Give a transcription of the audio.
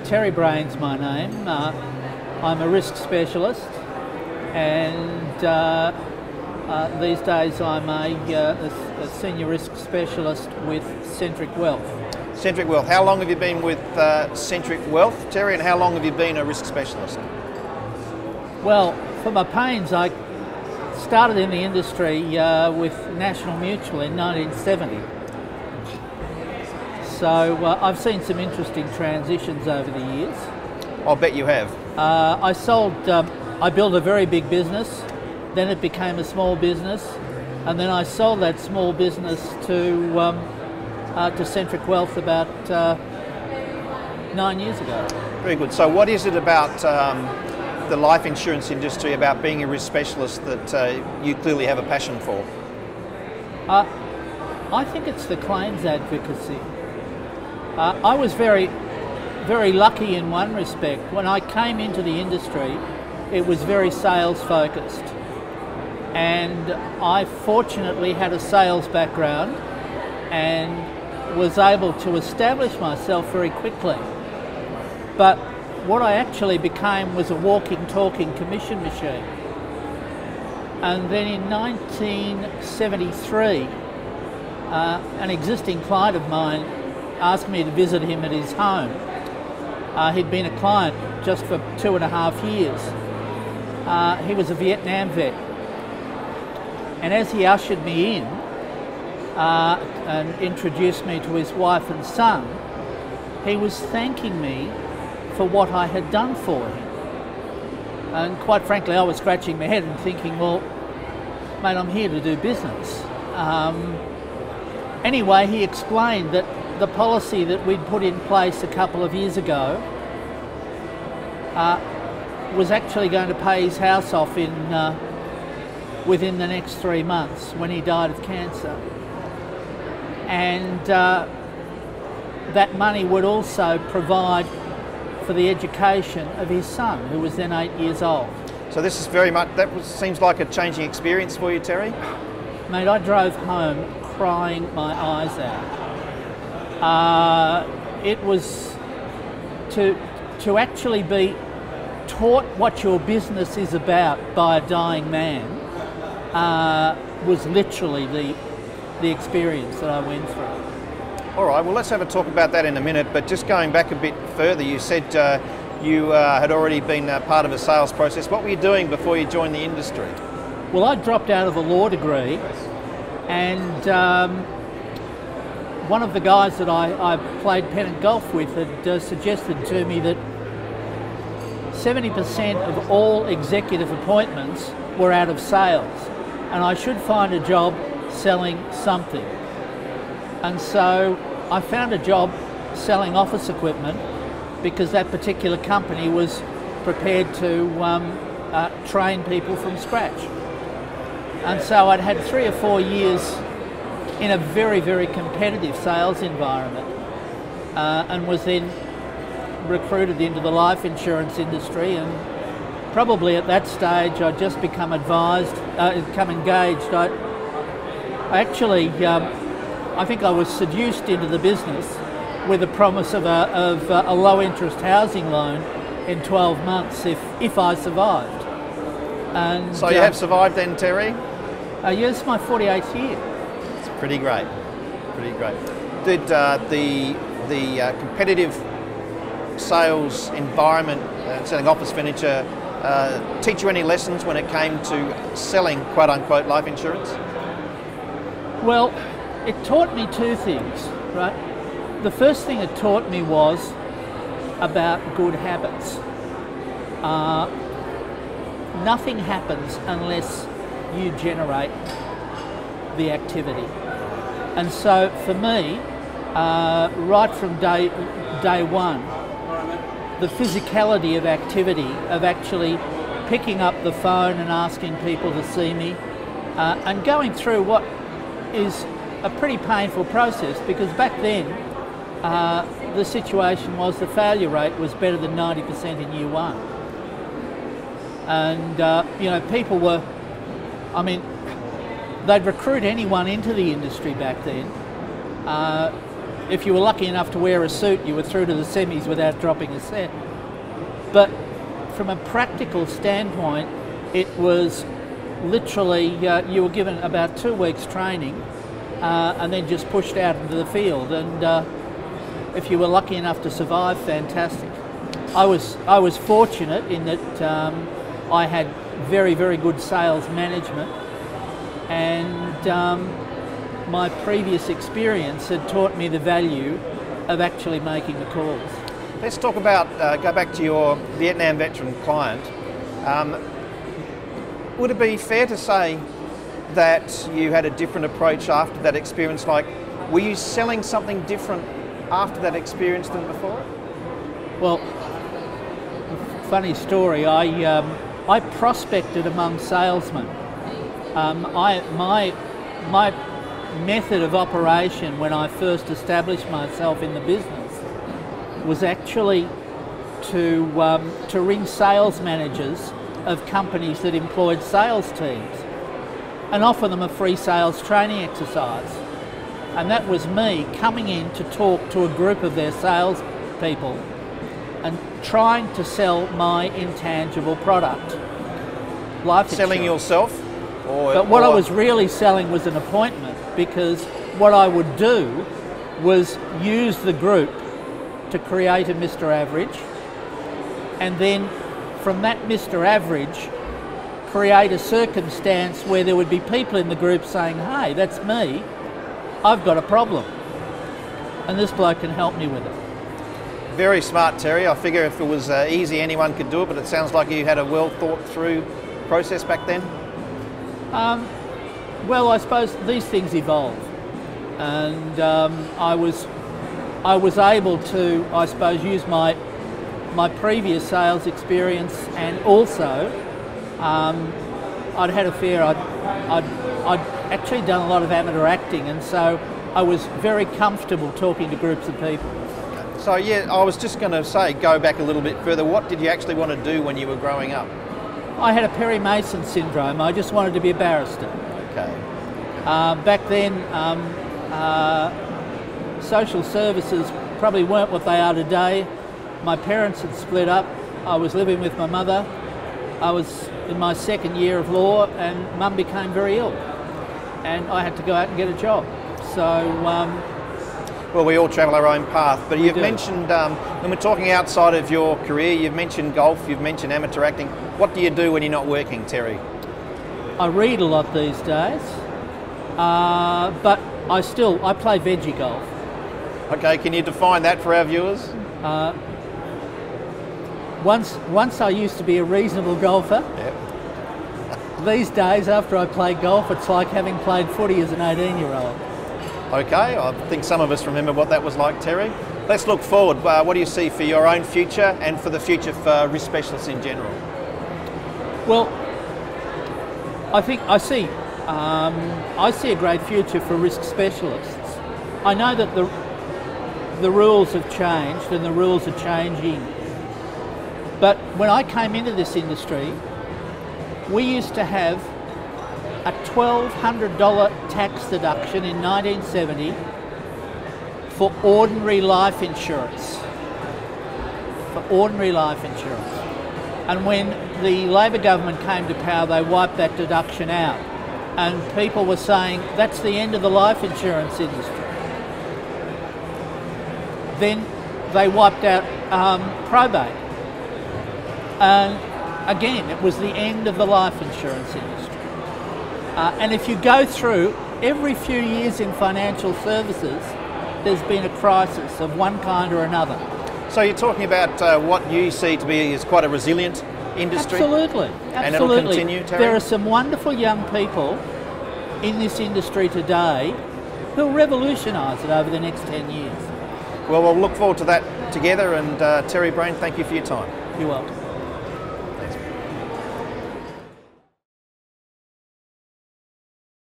Terry Brain's my name. I'm a risk specialist, and these days I'm a senior risk specialist with Centric Wealth. Centric Wealth. How long have you been with Centric Wealth, Terry, and how long have you been a risk specialist? Well, for my pains, I started in the industry with National Mutual in 1970. So I've seen some interesting transitions over the years. I'll bet you have. I built a very big business, then it became a small business, and then I sold that small business to Centric Wealth about 9 years ago. Very good. So what is it about the life insurance industry, about being a risk specialist, that you clearly have a passion for? I think it's the claims advocacy. I was very, very lucky in one respect. When I came into the industry, it was very sales focused. And I fortunately had a sales background and was able to establish myself very quickly. But what I actually became was a walking, talking commission machine. And then in 1973, an existing client of mine asked me to visit him at his home. He'd been a client just for 2.5 years. He was a Vietnam vet. And as he ushered me in and introduced me to his wife and son, he was thanking me for what I had done for him. And quite frankly, I was scratching my head and thinking, well, mate, I'm here to do business. Anyway, he explained that the policy that we'd put in place a couple of years ago was actually going to pay his house off within the next 3 months when he died of cancer. And that money would also provide for the education of his son, who was then 8 years old. So this is very much, seems like a changing experience for you, Terry? Mate, I drove home crying my eyes out. It was to actually be taught what your business is about by a dying man was literally the experience that I went through. All right, well, let's have a talk about that in a minute, but just going back a bit further, you said you had already been part of a sales process. What were you doing before you joined the industry? Well, I dropped out of a law degree, and one of the guys that I played pennant golf with had suggested to me that 70% of all executive appointments were out of sales, and I should find a job selling something. And so I found a job selling office equipment because that particular company was prepared to train people from scratch. And so I'd had 3 or 4 years in a very, very competitive sales environment and was then recruited into the life insurance industry, and probably at that stage I'd just become engaged. I think I was seduced into the business with the promise of a low interest housing loan in 12 months if I survived. And so you have survived then, Terry? Yes, my 48th year. It's pretty great, pretty great. Did the competitive sales environment, selling office furniture, teach you any lessons when it came to selling quote unquote life insurance? Well, it taught me 2 things, right? The first thing it taught me was about good habits. Nothing happens unless you generate the activity. And so for me, right from day one, the physicality of activity, of actually picking up the phone and asking people to see me, and going through what is a pretty painful process, because back then the situation was the failure rate was better than 90% in year one. And people were, they'd recruit anyone into the industry back then. if you were lucky enough to wear a suit, you were through to the semis without dropping a set. But from a practical standpoint, it was literally, you were given about 2 weeks training and then just pushed out into the field. And if you were lucky enough to survive, fantastic. I was fortunate in that I had very, very good sales management, and my previous experience had taught me the value of actually making the calls. Let's talk about, go back to your Vietnam veteran client. Would it be fair to say that you had a different approach after that experience? Like, were you selling something different after that experience than before? Well, funny story, I prospected among salesmen. My method of operation when I first established myself in the business was actually to ring sales managers of companies that employed sales teams and offer them a free sales training exercise. And that was me coming in to talk to a group of their sales people and trying to sell my intangible product, life Selling insurance. yourself? But what I was really selling was an appointment, because what I would do was use the group to create a Mr. Average, and then from that Mr. Average create a circumstance where there would be people in the group saying, hey, that's me, I've got a problem, and this bloke can help me with it. Very smart, Terry. I figure if it was easy, anyone could do it, but it sounds like you had a well thought through process back then. Well, I suppose these things evolve, and I was able to, I suppose, use my previous sales experience, and also I'd had a fair, I'd actually done a lot of amateur acting, and so I was very comfortable talking to groups of people. So yeah, I was just going to say, go back a little bit further. What did you actually want to do when you were growing up? I had a Perry Mason syndrome. I just wanted to be a barrister. Okay. Back then, social services probably weren't what they are today. My parents had split up. I was living with my mother. I was in my second year of law, and Mum became very ill, and I had to go out and get a job. So. Well, we all travel our own path, but you've mentioned, when we're talking outside of your career, you've mentioned golf, you've mentioned amateur acting. What do you do when you're not working, Terry? I read a lot these days, but I play veggie golf. Okay, can you define that for our viewers? Once I used to be a reasonable golfer. Yep. These days, after I play golf, it's like having played footy as an 18-year-old. Okay, I think some of us remember what that was like, Terry. Let's look forward. What do you see for your own future and for the future for risk specialists in general? Well, I see a great future for risk specialists. I know that the rules have changed and the rules are changing. But when I came into this industry, we used to have a $1,200 tax deduction in 1970 for ordinary life insurance. And when the Labor government came to power, they wiped that deduction out. And people were saying, that's the end of the life insurance industry. Then they wiped out probate. And again, it was the end of the life insurance industry. And if you go through, every few years in financial services, there's been a crisis of one kind or another. So you're talking about what you see to be as quite a resilient industry? Absolutely. And it'll continue, Terry? There are some wonderful young people in this industry today who'll revolutionise it over the next 10 years. Well, we'll look forward to that together, and Terry Brain, thank you for your time. You're welcome.